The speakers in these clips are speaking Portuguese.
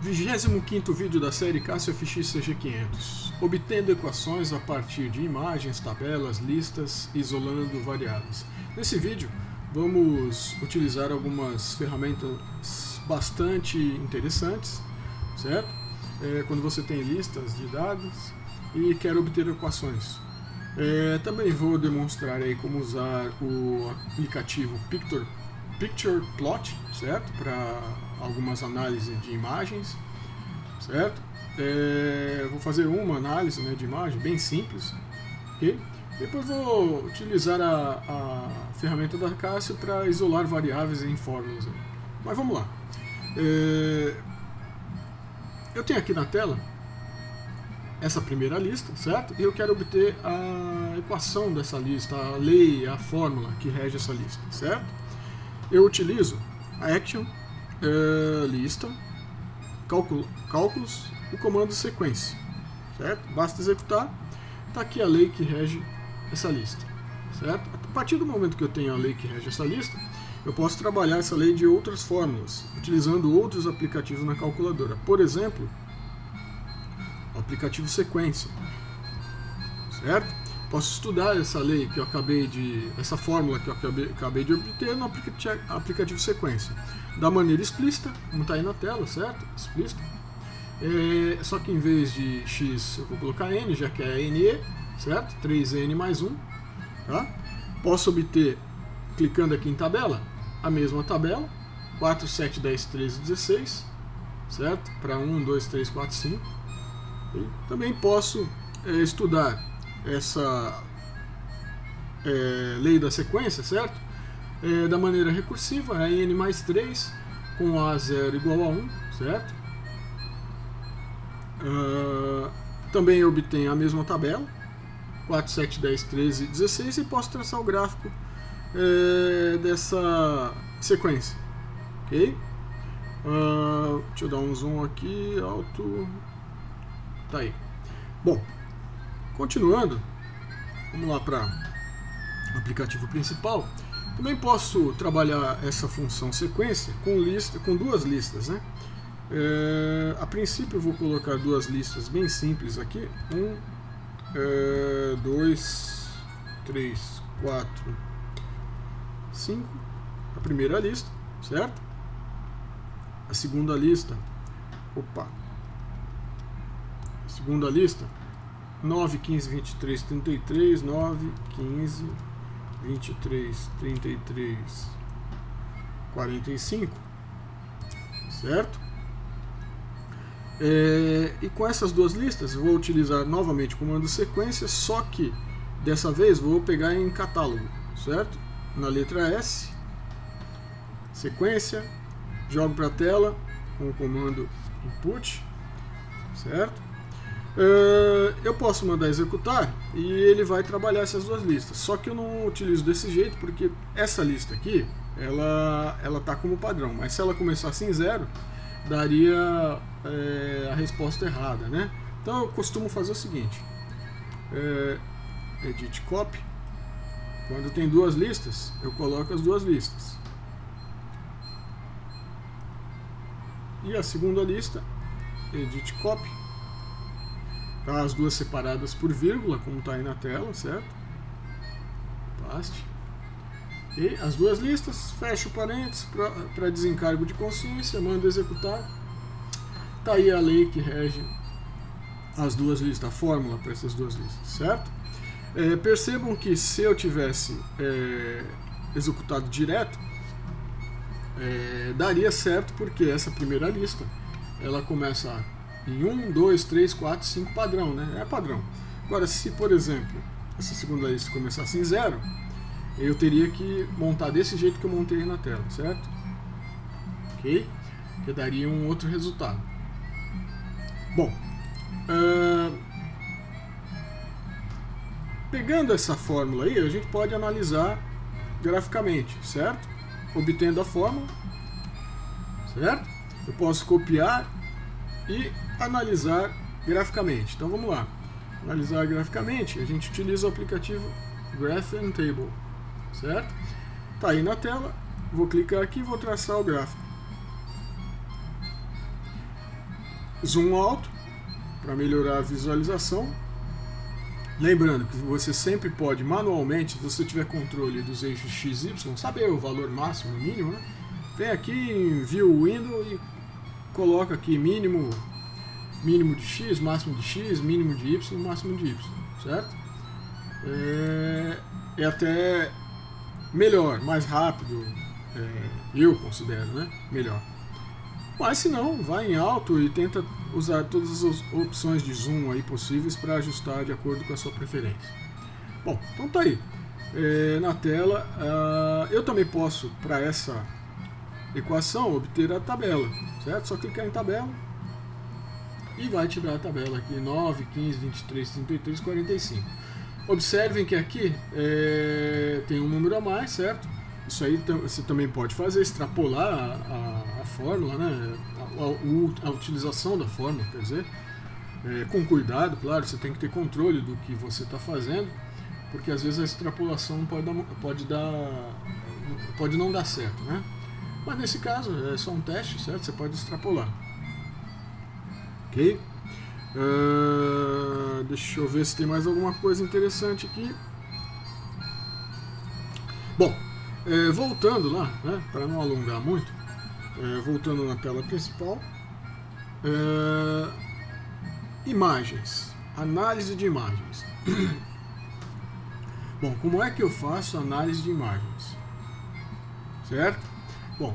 25º vídeo da série Casio FX CG500, obtendo equações a partir de imagens, tabelas, listas, isolando variáveis. Nesse vídeo vamos utilizar algumas ferramentas bastante interessantes, certo? Quando você tem listas de dados e quer obter equações. Também vou demonstrar aí como usar o aplicativo Picture Plot, certo? Para algumas análises de imagens, certo? Vou fazer uma análise, né, de imagem bem simples, ok? Depois vou utilizar a ferramenta da Casio para isolar variáveis em fórmulas. Mas vamos lá. Eu tenho aqui na tela essa primeira lista, certo? E eu quero obter a equação dessa lista, a lei, a fórmula que rege essa lista, certo? Eu utilizo a action, lista, cálculos, o comando sequência, certo? Basta executar, está aqui a lei que rege essa lista, certo? A partir do momento que eu tenho a lei que rege essa lista, eu posso trabalhar essa lei de outras fórmulas, utilizando outros aplicativos na calculadora. Por exemplo, o aplicativo sequência, certo? Posso estudar essa lei que eu essa fórmula que eu acabei de obter no aplicativo sequência, da maneira explícita, como está aí na tela, certo? Explícita. Só que em vez de x eu vou colocar n, já que é NE, certo? 3n mais 1, tá? Posso obter, clicando aqui em tabela, a mesma tabela, 4, 7, 10, 13, 16, certo? Para 1, 2, 3, 4, 5. E também posso estudar essa lei da sequência, certo? Da maneira recursiva, é n mais 3 com a0 igual a 1, certo? Também eu obtenho a mesma tabela, 4, 7, 10, 13, 16, e posso traçar o gráfico dessa sequência, ok? Deixa eu dar um zoom aqui, alto, tá aí. Bom, continuando, vamos lá para o aplicativo principal. Também posso trabalhar essa função sequência com duas listas, né? A princípio eu vou colocar duas listas bem simples aqui. 1, 2, 3, 4, 5. A primeira lista, certo? A segunda lista, segunda lista, 9, 15, 23, 33, 9, 15, 23, 33, 45, certo? E com essas duas listas eu vou utilizar novamente o comando sequência, só que dessa vez vou pegar em catálogo, certo? Na letra S, sequência, jogo para a tela com o comando input, certo? Eu posso mandar executar e ele vai trabalhar essas duas listas, só que eu não utilizo desse jeito porque essa lista aqui ela tá como padrão, mas se ela começasse em 0 daria a resposta errada, né? Então eu costumo fazer o seguinte, edit copy, quando tem duas listas eu coloco as duas listas, e a segunda lista, edit copy, tá, as duas separadas por vírgula, como está aí na tela, certo? Paste. E as duas listas, fecho parênteses para desencargo de consciência, mando executar. Tá aí a lei que rege as duas listas, a fórmula para essas duas listas, certo? Percebam que se eu tivesse executado direto, daria certo, porque essa primeira lista ela começa em 1, 2, 3, 4, 5 padrão, né? É padrão. Agora, se por exemplo essa segunda lista começasse em 0, eu teria que montar desse jeito que eu montei na tela, certo? Ok? Que daria um outro resultado. Bom, pegando essa fórmula aí, a gente pode analisar graficamente, certo? Obtendo a fórmula, certo? Eu posso copiar e analisar graficamente. Então vamos lá. Analisar graficamente, a gente utiliza o aplicativo Graph and Table, certo? Tá aí na tela, vou clicar aqui e vou traçar o gráfico. zoom alto para melhorar a visualização. Lembrando que você sempre pode manualmente, se você tiver controle dos eixos X, Y, saber o valor máximo, mínimo, né? Vem aqui em View Window e coloca aqui mínimo de X, máximo de X, mínimo de Y, máximo de Y, certo? É até melhor, mais rápido, eu considero, né? Melhor. Mas se não, vai em alto e tenta usar todas as opções de zoom aí possíveis para ajustar de acordo com a sua preferência. Bom, então tá aí. Na tela, eu também posso, para essa equação, obter a tabela, certo? Só clicar em tabela e vai te dar a tabela aqui, 9, 15, 23, 33, 45. Observem que aqui tem um número a mais, certo? Isso aí você também pode fazer, extrapolar a fórmula, né? A utilização da fórmula, quer dizer, com cuidado, claro, você tem que ter controle do que você está fazendo, porque às vezes a extrapolação pode não dar certo, né? Mas nesse caso é só um teste, certo? Você pode extrapolar. Ok? Deixa eu ver se tem mais alguma coisa interessante aqui. Bom, voltando lá, né, para não alongar muito, voltando na tela principal, imagens, análise de imagens. Bom, como é que eu faço análise de imagens? Certo? Bom,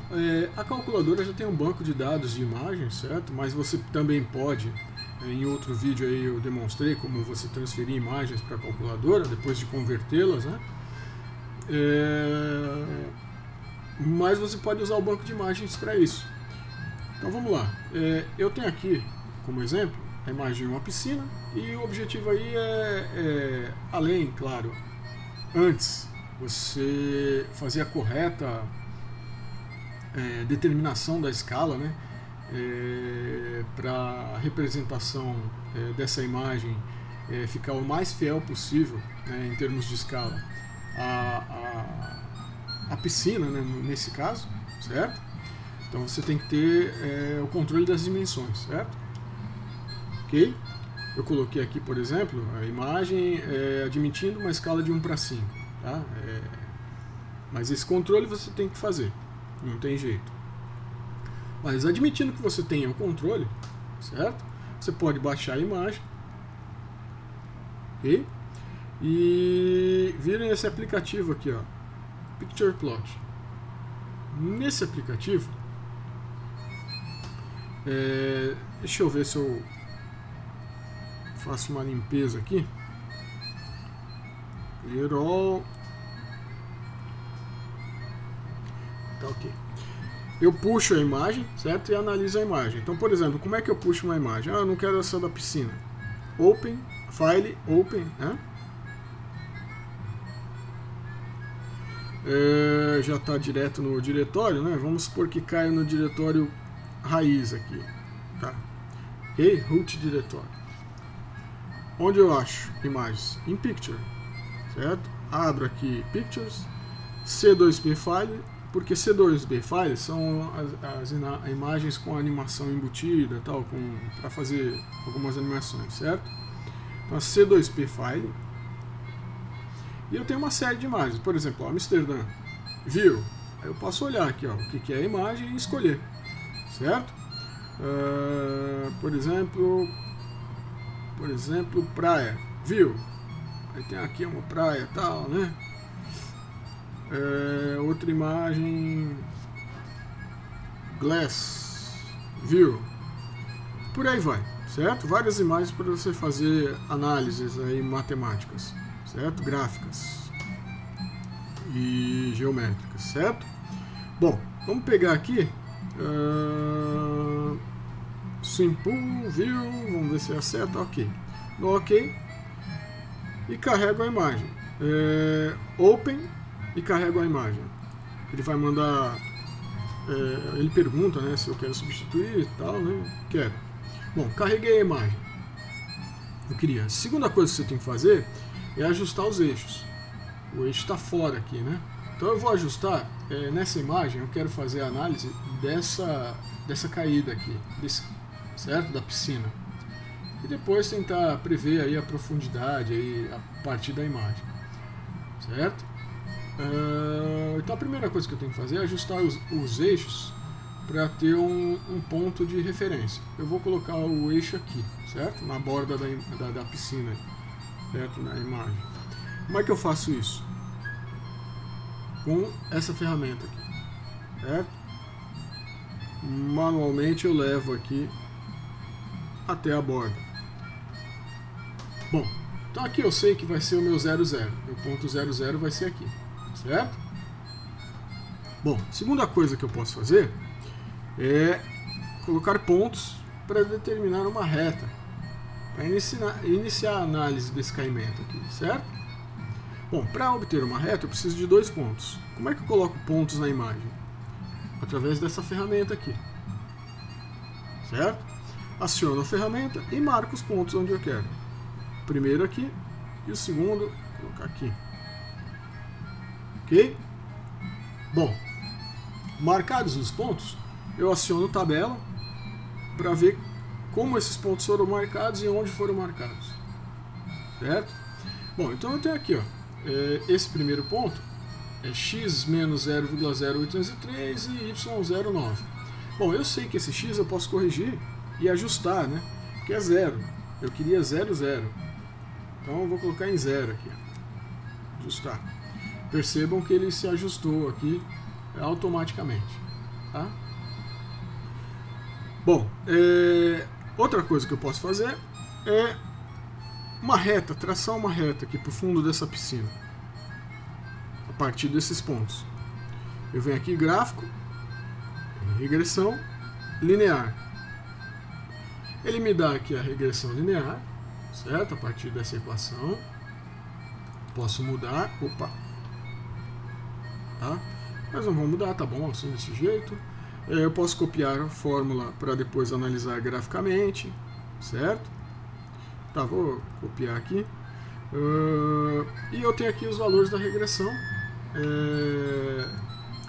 a calculadora já tem um banco de dados de imagens, certo? Mas você também pode, em outro vídeo aí eu demonstrei como você transferir imagens para a calculadora, depois de convertê-las, né? Mas você pode usar o banco de imagens para isso. Então vamos lá. Eu tenho aqui, como exemplo, a imagem de uma piscina, e o objetivo aí além, claro, antes você fazer a correta determinação da escala, né, para a representação dessa imagem ficar o mais fiel possível, né, em termos de escala a piscina, né, nesse caso, certo? Então você tem que ter o controle das dimensões, certo? Ok? Eu coloquei aqui, por exemplo, a imagem admitindo uma escala de 1 para 5, tá? Mas esse controle você tem que fazer, não tem jeito. Mas admitindo que você tenha o controle, certo? Você pode baixar a imagem, ok? E virem esse aplicativo aqui, ó, Picture Plot. Nesse aplicativo, deixa eu ver se eu faço uma limpeza aqui. Clear all. Tá ok. Eu puxo a imagem, certo? E analiso a imagem. Então, por exemplo, como é que eu puxo uma imagem? Eu não quero essa da piscina. Open, File, Open, né? Já está direto no diretório, né? Vamos supor que caia no diretório raiz aqui, tá? Ok? Root diretório. Onde eu acho imagens? Em Picture, certo? Abro aqui Pictures, C2B File, porque C2B File são as imagens com animação embutida, tal, para fazer algumas animações, certo? Então, C2B File. E eu tenho uma série de imagens, por exemplo, Amsterdã, View. Aí eu posso olhar aqui, ó, o que é a imagem e escolher, certo? Por exemplo, praia, View. Aí tem aqui uma praia, tal, né? Outra imagem, Glass, View. Por aí vai, certo? Várias imagens para você fazer análises aí matemáticas, certo? Gráficas e geométricas, certo? Bom, vamos pegar aqui Simple View, vamos ver se acerta, ok. No ok e carrego a imagem. Open e carrego a imagem. Ele vai mandar, ele pergunta, né, se eu quero substituir e tal, né? Quero. Bom, carreguei a imagem. Eu queria. A segunda coisa que você tem que fazer é ajustar os eixos. O eixo está fora aqui, né? Então eu vou ajustar, nessa imagem eu quero fazer a análise dessa caída aqui, certo? Da piscina. E depois tentar prever aí a profundidade aí a partir da imagem, certo? Então a primeira coisa que eu tenho que fazer é ajustar os eixos para ter um ponto de referência. Eu vou colocar o eixo aqui, certo? Na borda da piscina, certo? Na imagem. Como é que eu faço isso? Com essa ferramenta aqui, certo? Manualmente eu levo aqui até a borda. Bom, então aqui eu sei que vai ser o meu 00, meu ponto 00 vai ser aqui, certo? Bom, segunda coisa que eu posso fazer é colocar pontos para determinar uma reta, para iniciar a análise desse caimento aqui, certo? Bom, para obter uma reta eu preciso de 2 pontos. Como é que eu coloco pontos na imagem? Através dessa ferramenta aqui, certo? Aciono a ferramenta e marco os pontos onde eu quero. O primeiro aqui e o segundo, vou colocar aqui. Ok? Bom, marcados os pontos, eu aciono tabela para ver como esses pontos foram marcados e onde foram marcados, certo? Bom, então eu tenho aqui, ó, esse primeiro ponto é x menos 0,0803 e y09. Bom, eu sei que esse x eu posso corrigir e ajustar, né? Porque é 0. Eu queria 0, 0. Então eu vou colocar em 0 aqui, ó. Ajustar. Percebam que ele se ajustou aqui automaticamente, tá? Bom, outra coisa que eu posso fazer é uma reta, traçar uma reta aqui para o fundo dessa piscina, a partir desses pontos. Eu venho aqui, gráfico, regressão linear. Ele me dá aqui a regressão linear, certo? A partir dessa equação. Posso mudar, opa, tá? Mas não vou mudar, tá bom, assim desse jeito. Eu posso copiar a fórmula para depois analisar graficamente, certo? Tá, vou copiar aqui. E eu tenho aqui os valores da regressão.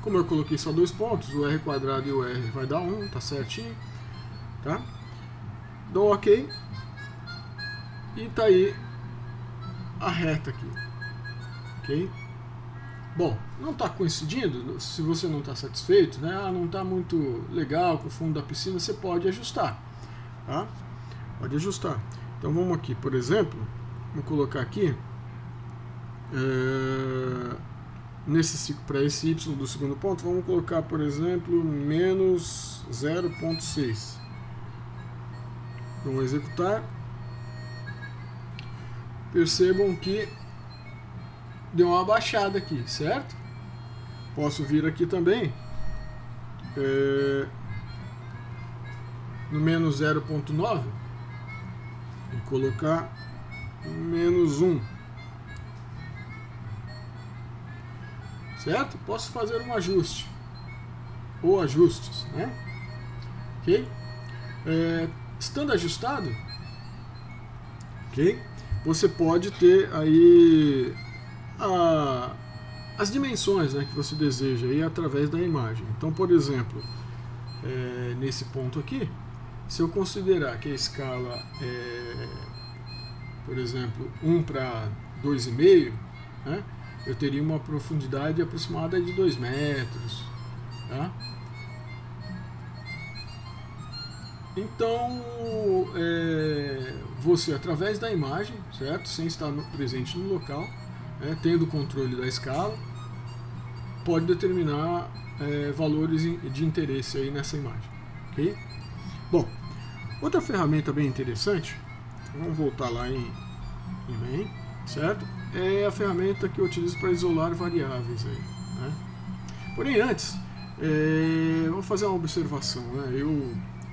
Como eu coloquei só 2 pontos, o r quadrado e o r vai dar 1, tá certinho, tá? Dou OK e tá aí a reta aqui, ok? Bom, não está coincidindo, se você não está satisfeito, né? Não está muito legal com o fundo da piscina, você pode ajustar, tá? Pode ajustar. Então vamos aqui, por exemplo, vamos colocar aqui para esse y do segundo ponto, vamos colocar, por exemplo, menos 0,6. Vamos executar. Percebam que deu uma baixada aqui, certo? Posso vir aqui também no menos 0,9 e colocar menos 1, certo? Posso fazer um ajuste ou ajustes, né? Ok? Estando ajustado, ok? Você pode ter aí as dimensões, né, que você deseja aí através da imagem. Então, por exemplo, nesse ponto aqui, se eu considerar que a escala é, por exemplo, 1 para 2,5, né, eu teria uma profundidade aproximada de 2 metros. Tá? Então, você, através da imagem, certo, sem estar presente no local, tendo o controle da escala, pode determinar valores de interesse aí nessa imagem. Okay? Bom, outra ferramenta bem interessante, vamos voltar lá em main, certo? É a ferramenta que eu utilizo para isolar variáveis aí, né? Porém, antes, vou fazer uma observação, né?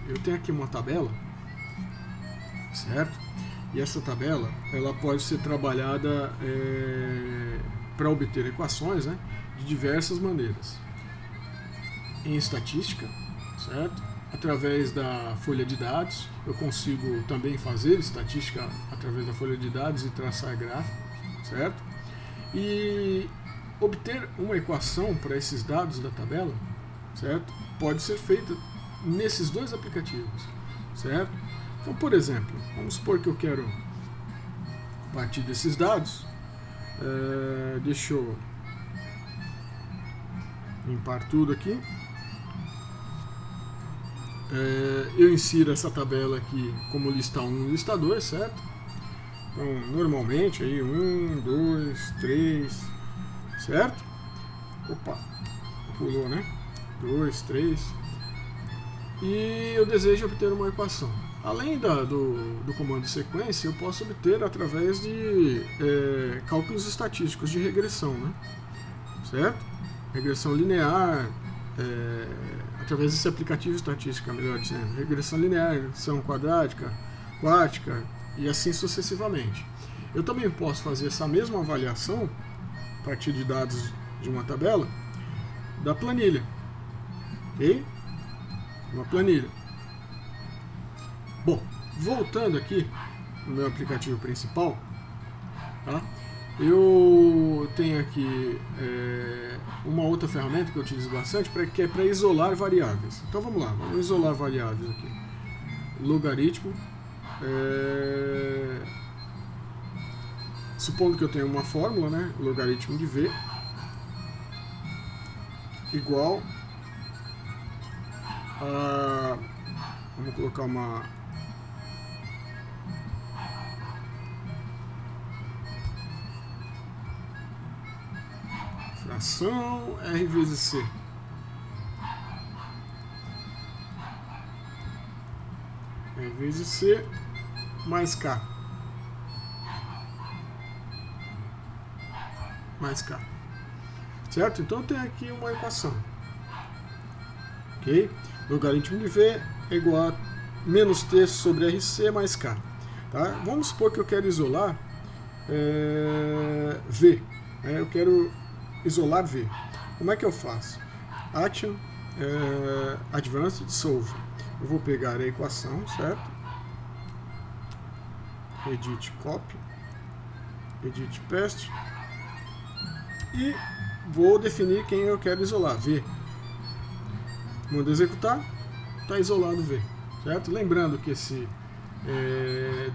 Eu tenho aqui uma tabela, certo? E essa tabela, ela pode ser trabalhada para obter equações, né, de diversas maneiras. Em estatística, certo? Através da folha de dados, eu consigo também fazer estatística através da folha de dados e traçar gráfico, certo? E obter uma equação para esses dados da tabela, certo? Pode ser feita nesses dois aplicativos. certo? Então, por exemplo, vamos supor que eu quero, a partir desses dados, deixa eu limpar tudo aqui. Eu insiro essa tabela aqui como lista 1 e lista 2, certo? Então, normalmente, aí 1, 2, 3, certo? Opa, pulou, né? 2, 3. E eu desejo obter uma equação. Além do comando sequência, eu posso obter através de cálculos estatísticos de regressão, né? Certo? Regressão linear, através desse aplicativo estatístico, melhor dizendo, regressão linear, regressão quadrática, quártica e assim sucessivamente. Eu também posso fazer essa mesma avaliação, a partir de dados de uma tabela, da planilha, ok? Uma planilha. Bom, voltando aqui no meu aplicativo principal, tá? Eu tenho aqui uma outra ferramenta que eu utilizo bastante, que é para isolar variáveis. Então vamos lá, vamos isolar variáveis aqui. Logaritmo. Supondo que eu tenho uma fórmula, né? Logaritmo de V igual a... Vamos colocar uma... fração R vezes C. R vezes C mais K. Mais K. Certo? Então eu tenho aqui uma equação. Ok? Logaritmo de V é igual a menos T sobre RC mais K. Tá? Vamos supor que eu quero isolar V. Eu quero isolar V. Como é que eu faço? Action, Advanced Solve. Eu vou pegar a equação, certo? Edit Copy, Edit Paste e vou definir quem eu quero isolar, V. Mando executar, está isolado V, certo? Lembrando que esse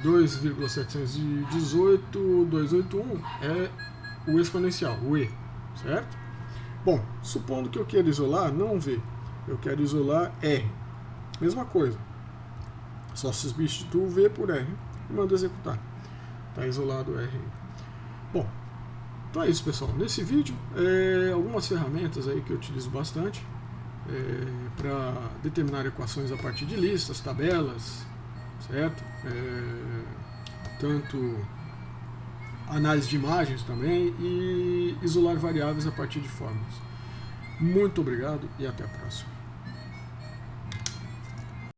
2,718.281 é o exponencial, o E, certo? Bom, supondo que eu quero isolar não V, eu quero isolar R. Mesma coisa, só substituo V por R e mando executar. Está isolado R. Bom, então é isso, pessoal. Nesse vídeo, algumas ferramentas aí que eu utilizo bastante para determinar equações a partir de listas, tabelas, certo? Tanto análise de imagens também e isolar variáveis a partir de fórmulas. Muito obrigado e até a próxima.